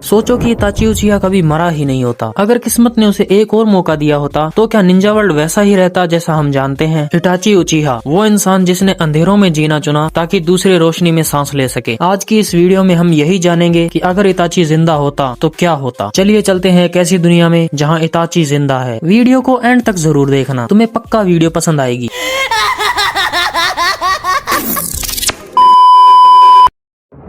सोचो कि इताची उचिहा कभी मरा ही नहीं होता। अगर किस्मत ने उसे एक और मौका दिया होता तो क्या निंजा वर्ल्ड वैसा ही रहता जैसा हम जानते हैं। इताची उचिहा वो इंसान जिसने अंधेरों में जीना चुना ताकि दूसरे रोशनी में सांस ले सके। आज की इस वीडियो में हम यही जानेंगे कि अगर इताची जिंदा होता तो क्या होता। चलिए चलते हैं एक ऐसी दुनिया में जहाँ इताची जिंदा है। वीडियो को एंड तक जरूर देखना, तुम्हें पक्का वीडियो पसंद आएगी।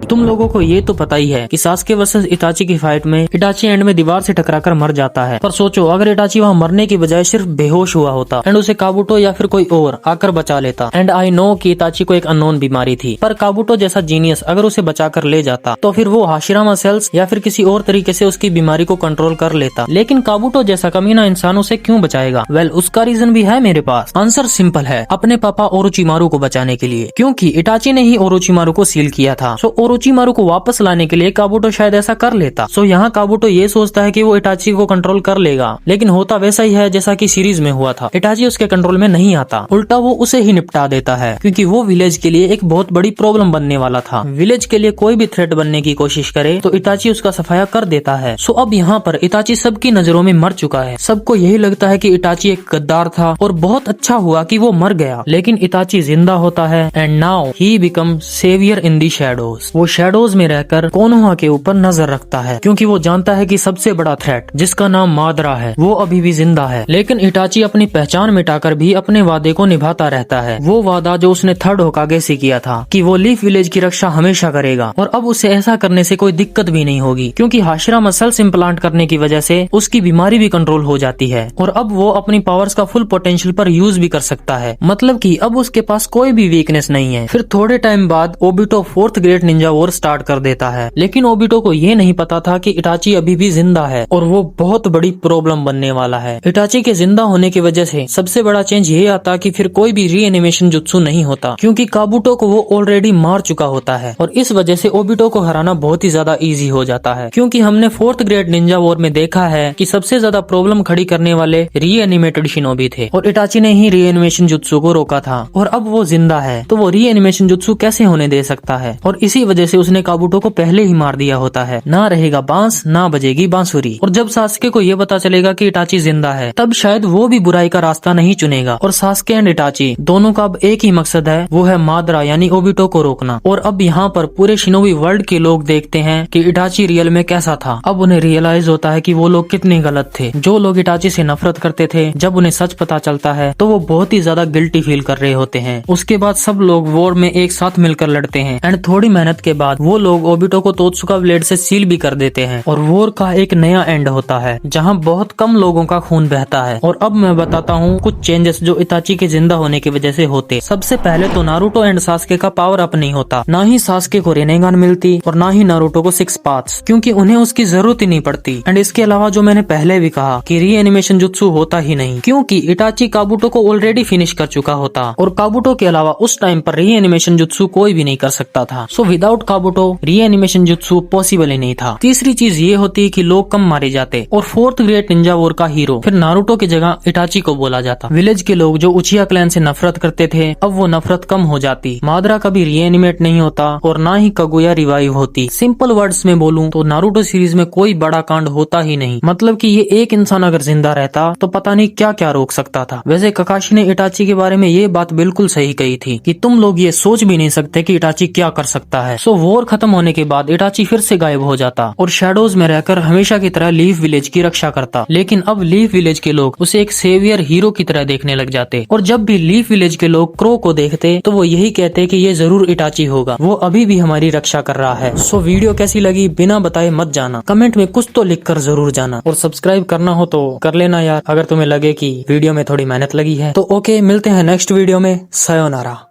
तुम लोगों को ये तो पता ही है कि सास्के वर्सेस इताची की फाइट में इताची एंड में दीवार से टकराकर मर जाता है। पर सोचो अगर इताची वहाँ मरने की बजाय सिर्फ बेहोश हुआ होता एंड उसे काबुटो या फिर कोई और आकर बचा लेता। एंड आई नो कि इताची को एक अननोन बीमारी थी, पर काबुटो जैसा जीनियस अगर उसे बचाकर ले जाता तो फिर वो हाशिरामा सेल्स या फिर किसी और तरीके से उसकी बीमारी को कंट्रोल कर लेता। लेकिन काबुटो जैसा कमीना इंसान उसे क्यों बचाएगा? वेल, उसका रीजन भी है मेरे पास। आंसर सिंपल है, अपने पापा ओरोचिमारू को बचाने के लिए, क्योंकि इताची ने ही ओरोचिमारू को सील किया था। सो ओरोचिमारू को वापस लाने के लिए काबुटो शायद ऐसा कर लेता। सो यहाँ काबुटो ये सोचता है कि वो इताची को कंट्रोल कर लेगा, लेकिन होता वैसा ही है जैसा कि सीरीज में हुआ था। इताची उसके कंट्रोल में नहीं आता, उल्टा वो उसे ही निपटा देता है, क्योंकि वो विलेज के लिए एक बहुत बड़ी प्रॉब्लम बनने वाला था। विलेज के लिए कोई भी थ्रेट बनने की कोशिश करे तो इताची उसका सफाया कर देता है। सो अब यहाँ पर इताची सबकी नजरों में मर चुका है। सबको यही लगता है कि इताची एक गद्दार था और बहुत अच्छा हुआ कि वो मर गया। लेकिन इताची जिंदा होता है and now he become saviour in the shadows. वो शैडोज में रहकर कोनोहा के ऊपर नजर रखता है, क्योंकि वो जानता है कि सबसे बड़ा थ्रेट जिसका नाम मादरा है वो अभी भी जिंदा है। लेकिन इताची अपनी पहचान मिटाकर भी अपने वादे को निभाता रहता है। वो वादा जो उसने थर्ड होकागे से किया था कि वो लीफ विलेज की रक्षा हमेशा करेगा। और अब उसे ऐसा करने से कोई दिक्कत भी नहीं होगी, क्योंकि हाशिरामा सेल्स इम्प्लांट करने की वजह से उसकी बीमारी भी कंट्रोल हो जाती है। और अब वो अपनी पावर्स का फुल पोटेंशियल पर यूज भी कर सकता है। मतलब कि अब उसके पास कोई भी वीकनेस नहीं है। फिर थोड़े टाइम बाद Obito fourth great Ninja war start कर देता है। लेकिन ओबिटो को ये नहीं पता था कि इताची अभी भी जिंदा है और वो बहुत बड़ी प्रॉब्लम बनने वाला है। इताची के जिंदा होने की वजह से सबसे बड़ा चेंज ये आता कि फिर कोई भी रीएनिमेशन जुत्सु नहीं होता, क्योंकि काबुटो को वो ऑलरेडी मार चुका होता है। और इस वजह से ओबिटो को हराना बहुत ही ज्यादा इजी हो जाता है, क्योंकि हमने फोर्थ ग्रेट निंजा वॉर में देखा है कि सबसे ज्यादा प्रॉब्लम खड़ी करने वाले रीएनिमेटेड शिनोबी थे और इताची ने ही रीएनिमेशन जुत्सु को रोका था। और अब वो जिंदा है तो वो रीएनिमेशन जुत्सु कैसे होने दे सकता है? और इसी वजह से उसने काबुटो को पहले ही मार दिया होता है। ना रहेगा बांस ना बजेगी बांसुरी। और जब सास्के को ये पता चलेगा कि इताची जिंदा है, तब शायद वो भी बुराई का रास्ता नहीं चुनेगा। और सास्के एंड इताची दोनों का अब एक ही मकसद है, वो है मादरा यानी ओबिटो को रोकना। और अब यहाँ पर पूरे शिनोबी वर्ल्ड के लोग देखते हैं कि इताची रियल में कैसा था। अब उन्हें रियलाइज होता है कि वो लोग कितने गलत थे। जो लोग इताची से नफरत करते थे, जब उन्हें सच पता चलता है तो वो बहुत ही ज्यादा गिल्टी फील कर रहे होते हैं। उसके बाद सब लोग वॉर में एक साथ मिलकर लड़ते हैं एंड थोड़ी मेहनत के बाद वो लोग ओबिटो को तोत्सुका ब्लेड से सील भी कर देते हैं। और वॉर का एक नया एंड होता है जहां बहुत कम लोगों का खून बहता है। और अब मैं बताता हूँ कुछ चेंजेस जो इताची के जिंदा होने की वजह से होते। सबसे पहले तो नारुतो एंड सास्के का पावर अप नहीं होता, ना ही सास्के को रेनेगान मिलती और ना ही नारुतो को 6 पाथ्स, क्योंकि उन्हें उसकी जरूरत ही नहीं पड़ती। एंड इसके अलावा जो मैंने पहले भी कहा कि रीएनिमेशन जुत्सु होता ही नहीं, क्योंकि इताची काबुटो को ऑलरेडी फिनिश कर चुका होता और काबुटो के अलावा उस टाइम पर रीएनिमेशन जुत्सु कोई भी नहीं कर सकता था। So without काबुटो reanimation jutsu possible ही नहीं था। तीसरी चीज ये होती कि लोग कम मारे जाते और फोर्थ ग्रेट निंजा वॉर का हीरो फिर नारुतो की जगह इताची को बोला जाता। विलेज के लोग जो उचिहा क्लैन से नफरत करते थे, अब वो नफरत कम हो जाती। मादरा कभी रीएनिमेट नहीं होता और ना ही कागुया रिवाइव होती। सिंपल वर्ड्स में बोलूं तो नारुतो सीरीज में कोई बड़ा कांड होता ही नहीं। मतलब कि ये एक इंसान अगर जिंदा रहता तो पता नहीं क्या क्या रोक सकता था। वैसे ककाशी ने इताची के बारे में ये बात बिल्कुल सही कही थी कि तुम लोग ये सोच भी नहीं सकते कि इताची क्या कर सकता है। सो वॉर खत्म होने के बाद इताची फिर से गायब हो जाता और शैडोज में रहकर हमेशा की तरह लीफ विलेज की रक्षा करता। लेकिन अब लीफ विलेज के लोग उसे एक सेवियर हीरो की तरह देखने लग जाते और जब भी लीफ विलेज के लोग क्रो को देखते तो वो यही कहते कि ये जरूर इताची होगा, वो अभी भी हमारी रक्षा कर रहा है। सो वीडियो कैसी लगी बिना बताए मत जाना, कमेंट में कुछ तो लिख कर जरूर जाना। और सब्सक्राइब करना हो तो कर लेना यार, अगर तुम्हें लगे कि वीडियो में थोड़ी मेहनत लगी है तो। ओके, मिलते हैं नेक्स्ट वीडियो में। सायोनारा।